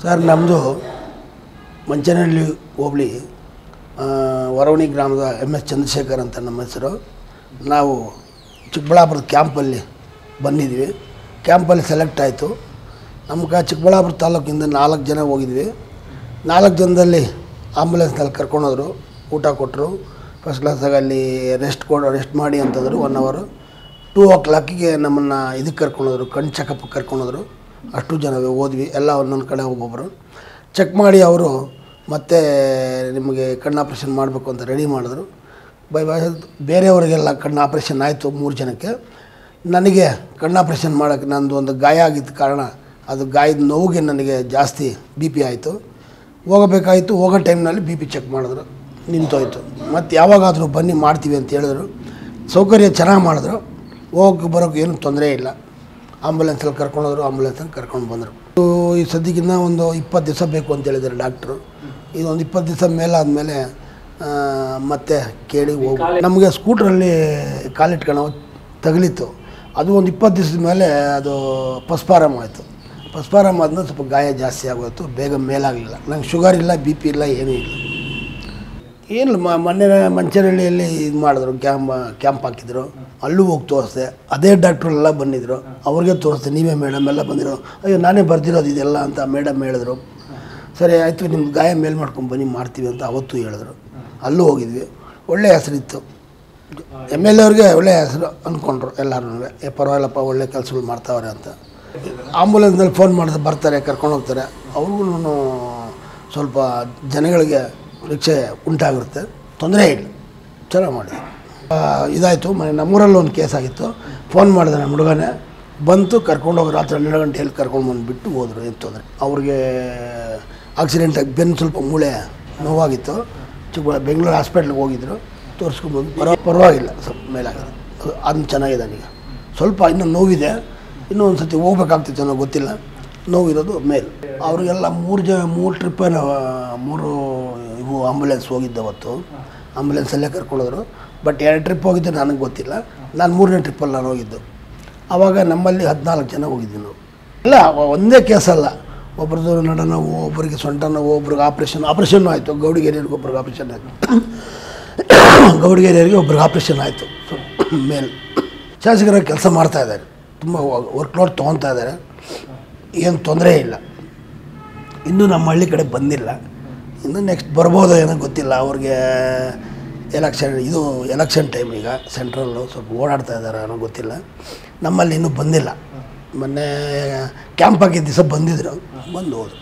Sir ನಮ್ಮದು ಮಂಚನಹಳ್ಳಿ ಹೋಬಳಿ ವರವಣಿ ಗ್ರಾಮದ MS Chandrashekhar ಅಂತ ನಮ್ಮ ಹೆಸರು. ನಾವು ಚಿಕ್ಕಬಳ್ಳಾಪುರದ ಕ್ಯಾಂಪಲ್ಲಿ ಬಂದಿದ್ವಿ. ಕ್ಯಾಂಪಲ್ಲಿ ಸೆಲೆಕ್ಟ್ ಆಯಿತು. ನಮ್ಗೆ ಚಿಕ್ಕಬಳ್ಳಾಪುರ ತಾಲೂಕಿಂದ 4 ಜನ ಹೋಗಿದ್ವಿ. 4 ಜನದಲ್ಲಿ ಆಂಬುಲೆನ್ಸ್ನಲ್ಲಿ ಕರ್ಕೊಂಡೋದ್ರು, ಊಟ ಕೊಟ್ಟರು, ಫಸ್ಟ್ ಕ್ಲಾಸಾಗಿ ಅಲ್ಲಿ ರೆಸ್ಟ್ ಮಾಡಿ ಅಂತಂದರು. 1 ಅವರ್ 2 o'clockಗೆ ನಮ್ಮನ್ನು ಇದಕ್ಕೆ ಕರ್ಕೊಂಡೋದ್ರು, ಕಣ್ಣು ಚೆಕಪ್ಗೆ ಕರ್ಕೊಂಡೋದ್ರು. ಅಷ್ಟು ಜನ ಹೋದ್ವಿ, ಎಲ್ಲ ಒಂದೊಂದು ಕಡೆ ಒಬ್ಬೊಬ್ಬರು ಚೆಕ್ ಮಾಡಿ ಅವರು ಮತ್ತೆ ನಿಮಗೆ ಕಣ್ಣು ಆಪ್ರೇಷನ್ ಮಾಡಬೇಕು ಅಂತ ರೆಡಿ ಮಾಡಿದ್ರು. ಬೇರೆಯವರಿಗೆಲ್ಲ ಕಣ್ಣು ಆಪ್ರೇಷನ್ ಆಯಿತು 3 ಜನಕ್ಕೆ. ನನಗೆ ಕಣ್ಣು ಆಪ್ರೇಷನ್ ಮಾಡೋಕ್ಕೆ ನಂದು ಒಂದು ಗಾಯ ಆಗಿದ್ದ ಕಾರಣ ಅದು ಗಾಯದ ನೋವಿಗೆ ನನಗೆ ಜಾಸ್ತಿ BP ಆಯಿತು. ಹೋಗಬೇಕಾಯಿತು. ಹೋಗೋ ಟೈಮ್ನಲ್ಲಿ BP ಚೆಕ್ ಮಾಡಿದ್ರು, ನಿಂತೋಯ್ತು. ಮತ್ತು ಯಾವಾಗಾದರೂ ಬನ್ನಿ ಮಾಡ್ತೀವಿ ಅಂತ ಹೇಳಿದ್ರು. ಸೌಕರ್ಯ ಚೆನ್ನಾಗಿ ಮಾಡಿದ್ರು. ಹೋಗೋಕ್ಕೆ ಬರೋಕ್ಕೆ ಏನೂ ತೊಂದರೆ ಇಲ್ಲ. ಆಂಬುಲೆನ್ಸಲ್ಲಿ ಕರ್ಕೊಂಡೋದ್ರು, ಆಂಬುಲೆನ್ಸಲ್ಲಿ ಕರ್ಕೊಂಡು ಬಂದರು. ಈ ಸದ್ಯಕ್ಕಿನ್ನ ಒಂದು 20 ದಿವಸ ಬೇಕು ಅಂತ ಹೇಳಿದ್ದಾರೆ ಡಾಕ್ಟ್ರು. ಇದೊಂದು 20 ದಿವಸ ಮೇಲಾದಮೇಲೆ ಮತ್ತೆ ಕೇಳಿ ಹೋಗಿ ನಮಗೆ ಸ್ಕೂಟ್ರಲ್ಲಿ ಕಾಲಿಟ್ಕೊಂಡು ತಗಲಿತ್ತು. ಅದು ಒಂದು 20 ದಿವಸದ ಮೇಲೆ ಅದು ಪಸ್ಪಾರಮ್ ಆಯಿತು. ಪಸ್ಪಾರಮ್ ಆದ್ಮೇಲೆ ಸ್ವಲ್ಪ ಗಾಯ ಜಾಸ್ತಿ ಆಗೋಯ್ತು, ಬೇಗ ಮೇಲಾಗಲಿಲ್ಲ. ನಂಗೆ ಶುಗರ್ ಇಲ್ಲ, BP ಇಲ್ಲ, ಏನೂ ಇಲ್ಲ. ಏನು ಮೊನ್ನೆ ಮಂಚನಹಳ್ಳಿಯಲ್ಲಿ ಇದು ಮಾಡಿದ್ರು, ಕ್ಯಾಂಪ್ ಹಾಕಿದ್ರು. ಅಲ್ಲೂ ಹೋಗಿ ತೋರಿಸ್ದೆ. ಅದೇ ಡಾಕ್ಟ್ರೆಲ್ಲ ಬಂದಿದ್ದರು, ಅವ್ರಿಗೆ ತೋರಿಸ್ದೆ. ನೀವೇ ಮೇಡಮ್ ಎಲ್ಲ ಬಂದಿರೋ? ಅಯ್ಯೋ ನಾನೇ ಬರ್ದಿರೋದು ಇದೆಲ್ಲ ಅಂತ ಮೇಡಮ್ ಹೇಳಿದ್ರು. ಸರಿ ಆಯಿತು, ನಿಮ್ಮ ಗಾಯ ಮೇಲ್ ಮಾಡ್ಕೊಂಡು ಬನ್ನಿ ಮಾಡ್ತೀವಿ ಅಂತ ಅವತ್ತು ಹೇಳಿದ್ರು. ಅಲ್ಲೂ ಹೋಗಿದ್ವಿ. ಒಳ್ಳೆಯ ಹೆಸರಿತ್ತು. MLA ಅವ್ರಿಗೆ ಒಳ್ಳೆಯ ಹೆಸರು ಅಂದ್ಕೊಂಡ್ರು ಎಲ್ಲರೂ. ಪರವಾಗಿಲ್ಲಪ್ಪ, ಒಳ್ಳೆ ಕೆಲಸಗಳು ಮಾಡ್ತಾವ್ರೆ ಅಂತ. ಆಂಬುಲೆನ್ಸ್ನಲ್ಲಿ ಫೋನ್ ಮಾಡಿದ್ರೆ ಬರ್ತಾರೆ, ಕರ್ಕೊಂಡು ಹೋಗ್ತಾರೆ. ಅವ್ರಿಗೂ ಸ್ವಲ್ಪ ಜನಗಳಿಗೆ ಪರೀಕ್ಷೆ ಉಂಟಾಗಿರುತ್ತೆ, ತೊಂದರೆ ಇಲ್ಲ, ಚೆನ್ನಾಗಿ ಮಾಡಿದೆ. ಇದಾಯಿತು. ನಮ್ಮೂರಲ್ಲಿ ಒಂದು ಕೇಸ್ ಆಗಿತ್ತು. ಫೋನ್ ಮಾಡಿದೆ ನಮ್ಮ ಹುಡುಗನೇ, ಬಂತು, ಕರ್ಕೊಂಡೋಗಿ ರಾತ್ರಿ 12 ಗಂಟೆಯಲ್ಲಿ ಕರ್ಕೊಂಡು ಬಂದುಬಿಟ್ಟು ಹೋದರು. ಏನು ತೊಂದರೆ. ಅವ್ರಿಗೆ ಆಕ್ಸಿಡೆಂಟಾಗಿ ಬೆನ್ನು ಸ್ವಲ್ಪ ಮೂಳೆ ನೋವಾಗಿತ್ತು. ಬೆಂಗಳೂರು ಹಾಸ್ಪಿಟ್ಲಿಗೆ ಹೋಗಿದ್ರು, ತೋರಿಸ್ಕೊಂಡ್ಬಂದು ಪರವಾಗಿಲ್ಲ, ಸ್ವಲ್ಪ ಮೇಲಾಗಿದೆ. ಅದು ಚೆನ್ನಾಗಿದೆ. ಈಗ ಸ್ವಲ್ಪ ಇನ್ನೂ ನೋವಿದೆ, ಇನ್ನೂ ಒಂದು ಸರ್ತಿ ಹೋಗ್ಬೇಕಾಗ್ತಿತ್ತು ಅನ್ನೋ ಗೊತ್ತಿಲ್ಲ. ನೋವಿರೋದು ಮೇಲ್. ಅವರಿಗೆಲ್ಲ 3 ಟ್ರಿಪ್ 3 ಇವು ಆಂಬುಲೆನ್ಸ್ ಹೋಗಿದ್ದವತ್ತು. ಆಂಬುಲೆನ್ಸಲ್ಲೇ ಕರ್ಕೊಂಡೋದ್ರು. ಬಟ್ 2 ಟ್ರಿಪ್ ಹೋಗಿದ್ದು ನನಗೆ ಗೊತ್ತಿಲ್ಲ. ನಾನು 3ನೇ ಟ್ರಿಪ್ಪಲ್ಲಿ ನಾನು ಹೋಗಿದ್ದು. ಆವಾಗ ನಮ್ಮಲ್ಲಿ 14 ಜನ ಹೋಗಿದ್ವಿ ನಾವು. ಇಲ್ಲ ಒಂದೇ ಕೇಸಲ್ಲ, ಒಬ್ರದ್ದು ನಡನೋವು, ಒಬ್ಬರಿಗೆ ಸೊಂಟ ನೋವು, ಒಬ್ರಿಗೆ ಆಪ್ರೇಷನ್ನು ಆಯಿತು. ಗೌಡಿಗೆರೆಯವ್ರಿಗೆ ಒಬ್ರಿಗೆ ಆಪ್ರೇಷನ್ ಆಯಿತು. ಗೌಡಿಗೆರೆಯವ್ರಿಗೆ ಒಬ್ರಿಗೆ ಆಪ್ರೇಷನ್ ಆಯಿತು. ಮೇಲೆ ಶಾಸಕರಾಗಿ ಕೆಲಸ ಮಾಡ್ತಾಯಿದ್ದಾರೆ, ತುಂಬ ವರ್ಕ್ಲೋಡ್ ತೊಗೊತಾ ಇದ್ದಾರೆ, ಏನು ತೊಂದರೆ ಇಲ್ಲ. ಇನ್ನೂ ನಮ್ಮ ಹಳ್ಳಿ ಕಡೆ ಬಂದಿಲ್ಲ. ಇನ್ನು ನೆಕ್ಸ್ಟ್ ಬರ್ಬೋದೋ ಏನೋ ಗೊತ್ತಿಲ್ಲ. ಅವ್ರಿಗೆ ಎಲೆಕ್ಷನ್ ಟೈಮ್ ಈಗ ಸೆಂಟ್ರಲ್ಲು, ಸ್ವಲ್ಪ ಓಡಾಡ್ತಾ ಇದ್ದಾರೆ ಅನ್ನೋ ಗೊತ್ತಿಲ್ಲ. ನಮ್ಮಲ್ಲಿ ಇನ್ನೂ ಬಂದಿಲ್ಲ. ಮೊನ್ನೆ ಕ್ಯಾಂಪ್ ಹಾಕಿದ ದಿವಸ ಬಂದಿದ್ರು, ಬಂದು ಹೋದರು.